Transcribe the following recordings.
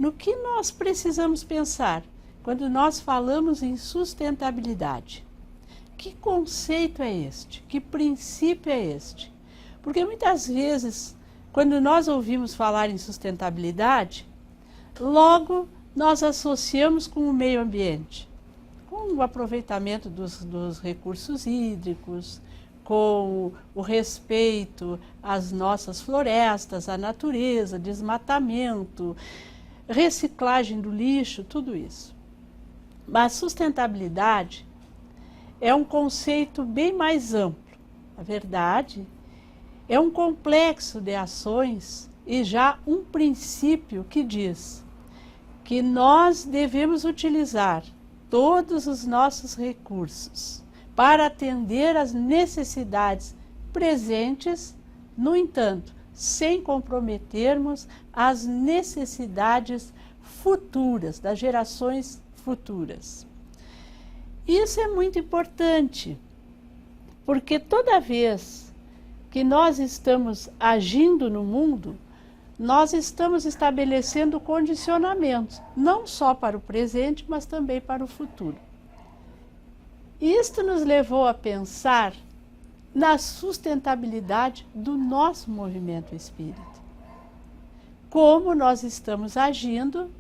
no que nós precisamos pensar quando nós falamos em sustentabilidade. Que conceito é este? Que princípio é este? Porque muitas vezes, quando nós ouvimos falar em sustentabilidade, logo nós associamos com o meio ambiente, com o aproveitamento dos recursos hídricos, com o respeito às nossas florestas, à natureza, desmatamento, reciclagem do lixo, tudo isso. Mas sustentabilidade é um conceito bem mais amplo. Na verdade, é um complexo de ações e já um princípio que diz que nós devemos utilizar todos os nossos recursos para atender às necessidades presentes, no entanto, sem comprometermos as necessidades futuras, das gerações futuras. Isso é muito importante, porque toda vez que nós estamos agindo no mundo, nós estamos estabelecendo condicionamentos, não só para o presente, mas também para o futuro. Isto nos levou a pensar na sustentabilidade do nosso movimento espírita. Como nós estamos agindo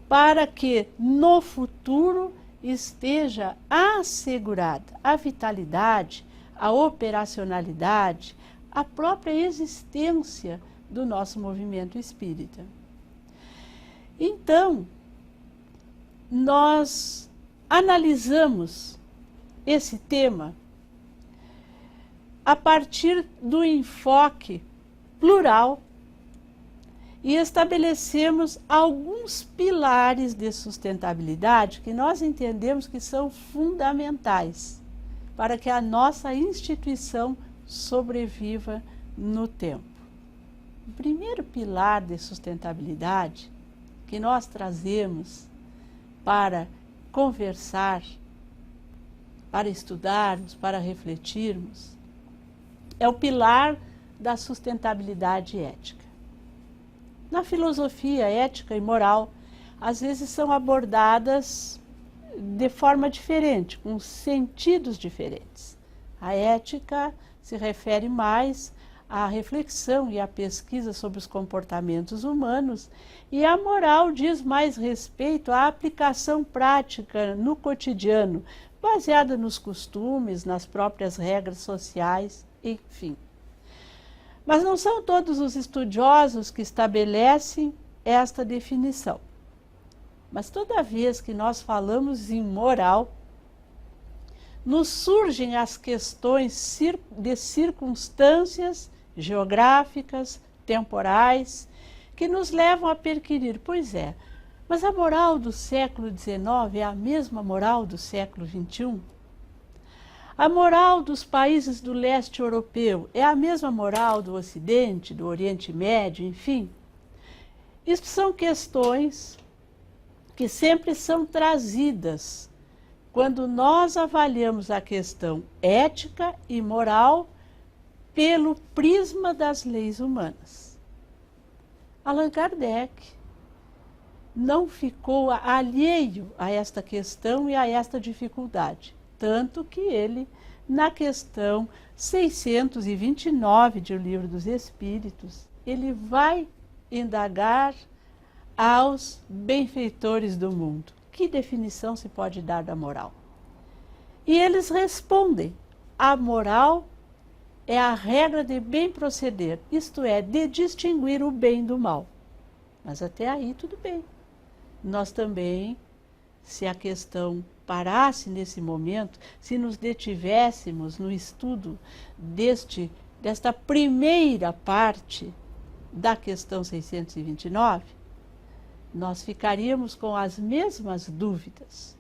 para que no futuro esteja assegurada a vitalidade, a operacionalidade, a própria existência do nosso movimento espírita. Então, nós analisamos esse tema a partir do enfoque plural e estabelecemos alguns pilares de sustentabilidade que nós entendemos que são fundamentais para que a nossa instituição sobreviva no tempo. O primeiro pilar de sustentabilidade que nós trazemos para conversar, para estudarmos, para refletirmos, é o pilar da sustentabilidade ética. Na filosofia ética e moral, às vezes são abordadas de forma diferente, com sentidos diferentes. A ética se refere mais à reflexão e à pesquisa sobre os comportamentos humanos, e a moral diz mais respeito à aplicação prática no cotidiano, baseada nos costumes, nas próprias regras sociais, enfim. Mas não são todos os estudiosos que estabelecem esta definição. Mas toda vez que nós falamos em moral, nos surgem as questões de circunstâncias geográficas, temporais, que nos levam a perquirir, pois é, mas a moral do século XIX é a mesma moral do século XXI? A moral dos países do leste europeu é a mesma moral do Ocidente, do Oriente Médio, enfim? Isto são questões que sempre são trazidas quando nós avaliamos a questão ética e moral pelo prisma das leis humanas. Allan Kardec não ficou alheio a esta questão e a esta dificuldade, tanto que ele, na questão 629 de O Livro dos Espíritos, ele vai indagar aos benfeitores do mundo. Que definição se pode dar da moral? E eles respondem: a moral é a regra de bem proceder, isto é, de distinguir o bem do mal. Mas até aí tudo bem. Nós também, se a questão parasse nesse momento, se nos detivéssemos no estudo desta primeira parte da questão 629, nós ficaríamos com as mesmas dúvidas.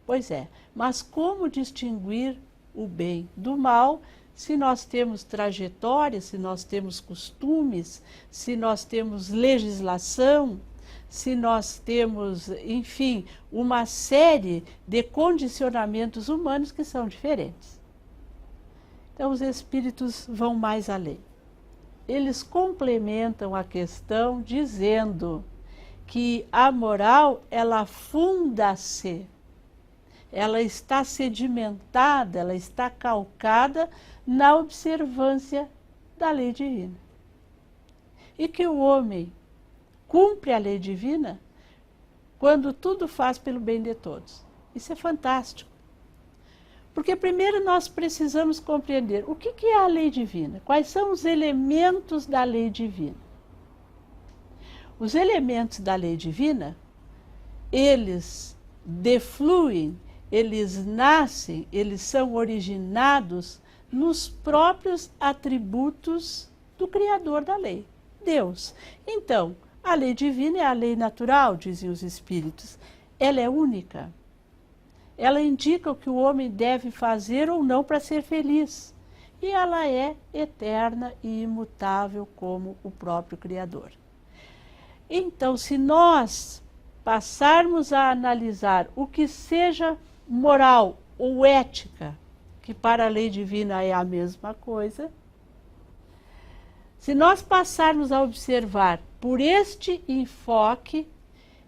Pois é, mas como distinguir o bem do mal se nós temos trajetória, se nós temos costumes, se nós temos legislação, se nós temos, enfim, uma série de condicionamentos humanos que são diferentes? Então, os espíritos vão mais além. Eles complementam a questão dizendo que a moral, ela funda-se, ela está sedimentada, ela está calcada na observância da lei divina. E que o homem cumpre a lei divina quando tudo faz pelo bem de todos. Isso é fantástico. Porque primeiro nós precisamos compreender o que é a lei divina, quais são os elementos da lei divina. Os elementos da lei divina, eles defluem, eles nascem, eles são originados nos próprios atributos do Criador da lei, Deus. Então, a lei divina é a lei natural, dizem os espíritos. Ela é única. Ela indica o que o homem deve fazer ou não para ser feliz. E ela é eterna e imutável como o próprio Criador. Então, se nós passarmos a analisar o que seja moral ou ética, que para a lei divina é a mesma coisa, se nós passarmos a observar por este enfoque,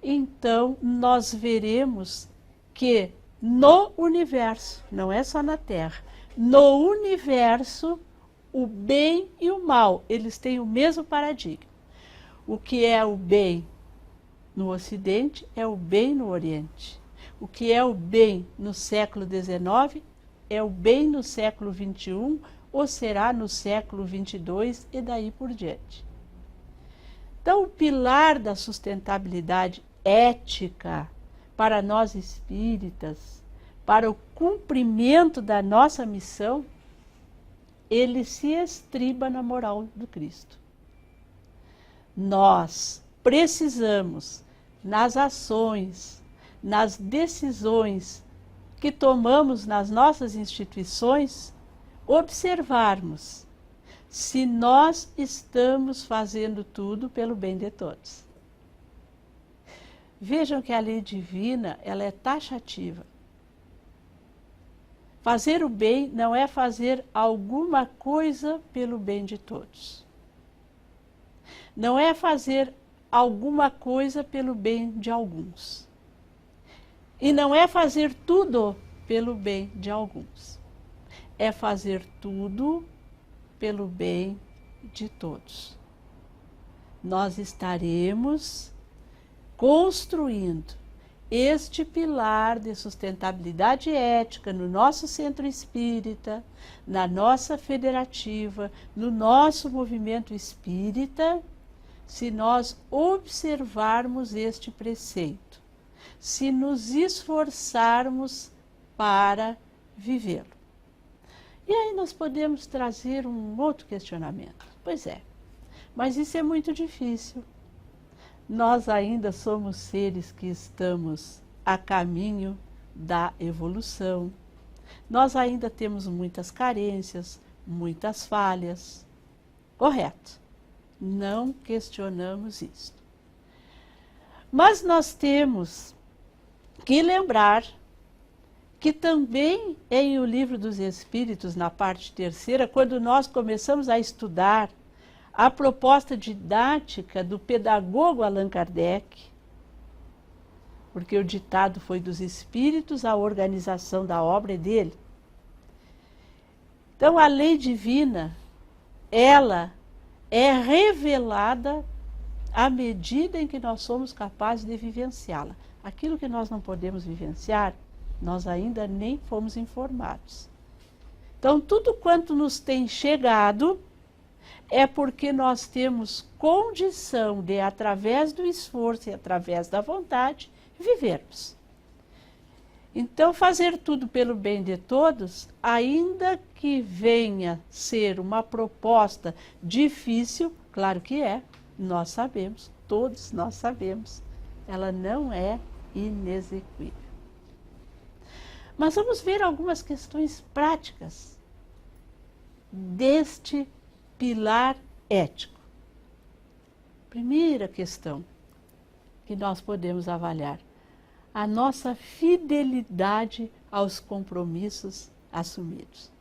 então nós veremos que no universo, não é só na Terra, no universo, o bem e o mal, eles têm o mesmo paradigma. O que é o bem no Ocidente é o bem no Oriente. O que é o bem no século XIX é o bem no século XXI, ou será no século XXII e daí por diante. Então, o pilar da sustentabilidade ética para nós espíritas, para o cumprimento da nossa missão, ele se estriba na moral do Cristo. Nós precisamos, nas ações, nas decisões que tomamos nas nossas instituições, observarmos se nós estamos fazendo tudo pelo bem de todos. Vejam que a lei divina, ela é taxativa. Fazer o bem não é fazer alguma coisa pelo bem de todos. Não é fazer alguma coisa pelo bem de alguns. E não é fazer tudo pelo bem de alguns. É fazer tudo pelo bem de todos. Nós estaremos construindo este pilar de sustentabilidade ética no nosso centro espírita, na nossa federativa, no nosso movimento espírita, se nós observarmos este preceito, se nos esforçarmos para vivê-lo. E aí nós podemos trazer um outro questionamento. Pois é, mas isso é muito difícil. Nós ainda somos seres que estamos a caminho da evolução. Nós ainda temos muitas carências, muitas falhas. Correto. Não questionamos isso. Mas nós temos que lembrar que também em O Livro dos Espíritos, na parte 3ª, quando nós começamos a estudar a proposta didática do pedagogo Allan Kardec, porque o ditado foi dos espíritos, a organização da obra é dele. Então, a lei divina, ela é revelada à medida em que nós somos capazes de vivenciá-la. Aquilo que nós não podemos vivenciar, nós ainda nem fomos informados. Então, tudo quanto nos tem chegado é porque nós temos condição de, através do esforço e através da vontade, vivermos. Então, fazer tudo pelo bem de todos, ainda que venha ser uma proposta difícil, claro que é, nós sabemos, todos nós sabemos, ela não é inexequível. Mas vamos ver algumas questões práticas deste pilar ético. Primeira questão que nós podemos avaliar: a nossa fidelidade aos compromissos assumidos.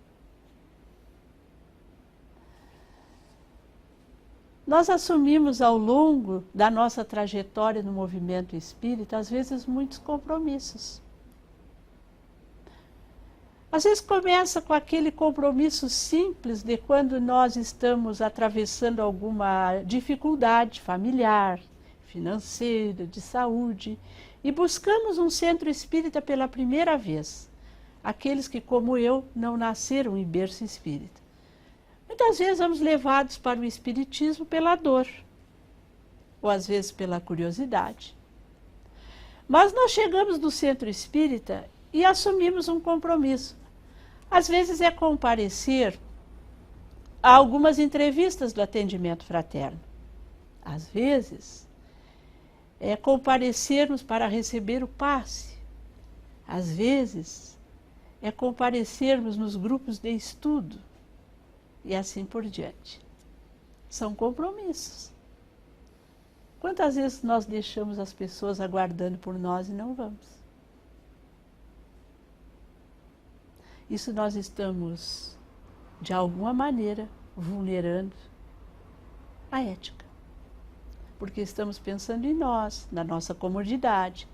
Nós assumimos ao longo da nossa trajetória no movimento espírita, às vezes, muitos compromissos. Às vezes começa com aquele compromisso simples de quando nós estamos atravessando alguma dificuldade familiar, financeira, de saúde, e buscamos um centro espírita pela primeira vez. Aqueles que, como eu, não nasceram em berço espírita. Muitas vezes somos levados para o espiritismo pela dor, ou às vezes pela curiosidade. Mas nós chegamos no centro espírita e assumimos um compromisso. Às vezes é comparecer a algumas entrevistas do atendimento fraterno. Às vezes é comparecermos para receber o passe. Às vezes é comparecermos nos grupos de estudo. E assim por diante. São compromissos. Quantas vezes nós deixamos as pessoas aguardando por nós e não vamos? Isso nós estamos, de alguma maneira, vulnerando a ética. Porque estamos pensando em nós, na nossa comodidade.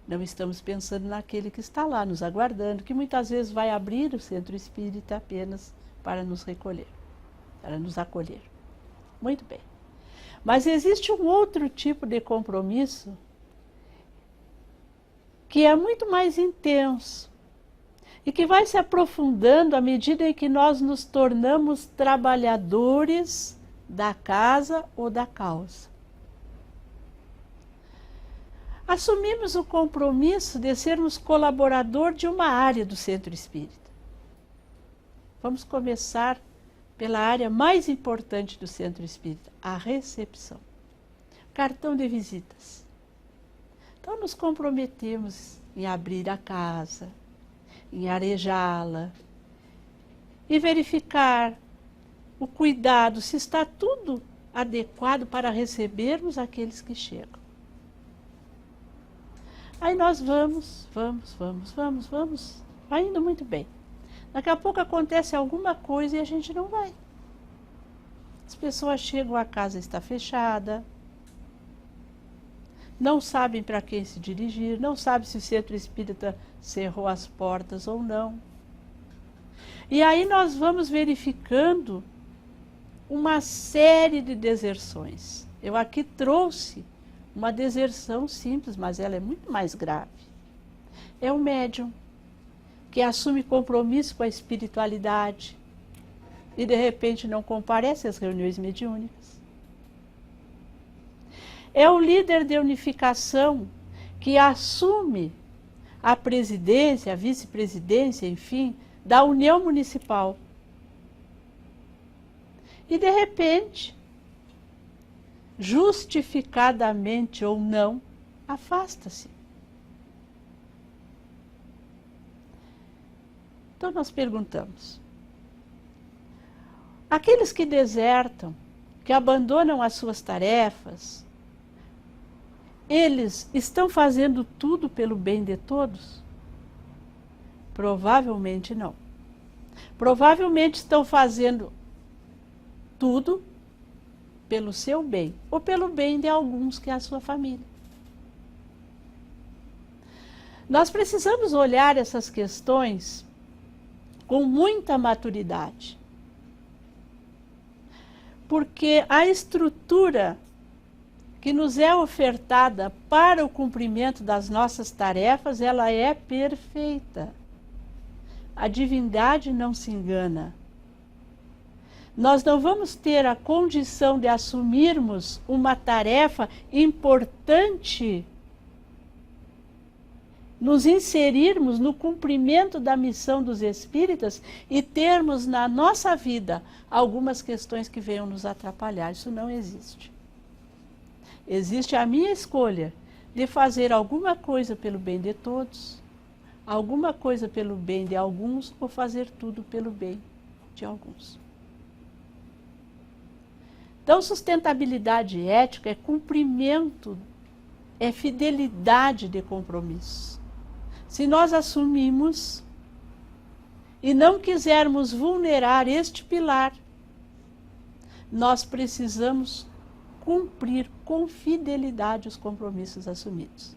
Não estamos pensando naquele que está lá nos aguardando, que muitas vezes vai abrir o centro espírita apenas para nos recolher, para nos acolher. Muito bem. Mas existe um outro tipo de compromisso que é muito mais intenso e que vai se aprofundando à medida em que nós nos tornamos trabalhadores da casa ou da causa. Assumimos o compromisso de sermos colaborador de uma área do centro espírita. Vamos começar pela área mais importante do centro espírita, a recepção. Cartão de visitas. Então nos comprometemos em abrir a casa, em arejá-la, e verificar o cuidado, se está tudo adequado para recebermos aqueles que chegam. Aí nós vamos, vai indo muito bem. Daqui a pouco acontece alguma coisa e a gente não vai. As pessoas chegam, a casa está fechada, não sabem para quem se dirigir, não sabem se o centro espírita cerrou as portas ou não. E aí nós vamos verificando uma série de deserções. Eu aqui trouxe uma deserção simples, mas ela é muito mais grave. É o médium que assume compromisso com a espiritualidade e de repente não comparece às reuniões mediúnicas. É o líder de unificação que assume a presidência, a vice-presidência, enfim, da União Municipal. E de repente, justificadamente ou não, afasta-se. Então nós perguntamos, aqueles que desertam, que abandonam as suas tarefas, eles estão fazendo tudo pelo bem de todos? Provavelmente não. Provavelmente estão fazendo tudo pelo seu bem, ou pelo bem de alguns, que é a sua família. Nós precisamos olhar essas questões com muita maturidade. Porque a estrutura que nos é ofertada para o cumprimento das nossas tarefas, ela é perfeita. A divindade não se engana. Nós não vamos ter a condição de assumirmos uma tarefa importante, nos inserirmos no cumprimento da missão dos espíritas e termos na nossa vida algumas questões que venham nos atrapalhar. Isso não existe. Existe a minha escolha de fazer alguma coisa pelo bem de todos, alguma coisa pelo bem de alguns, ou fazer tudo pelo bem de alguns. Então, sustentabilidade ética é cumprimento, é fidelidade de compromisso. Se nós assumimos e não quisermos vulnerar este pilar, nós precisamos cumprir com fidelidade os compromissos assumidos.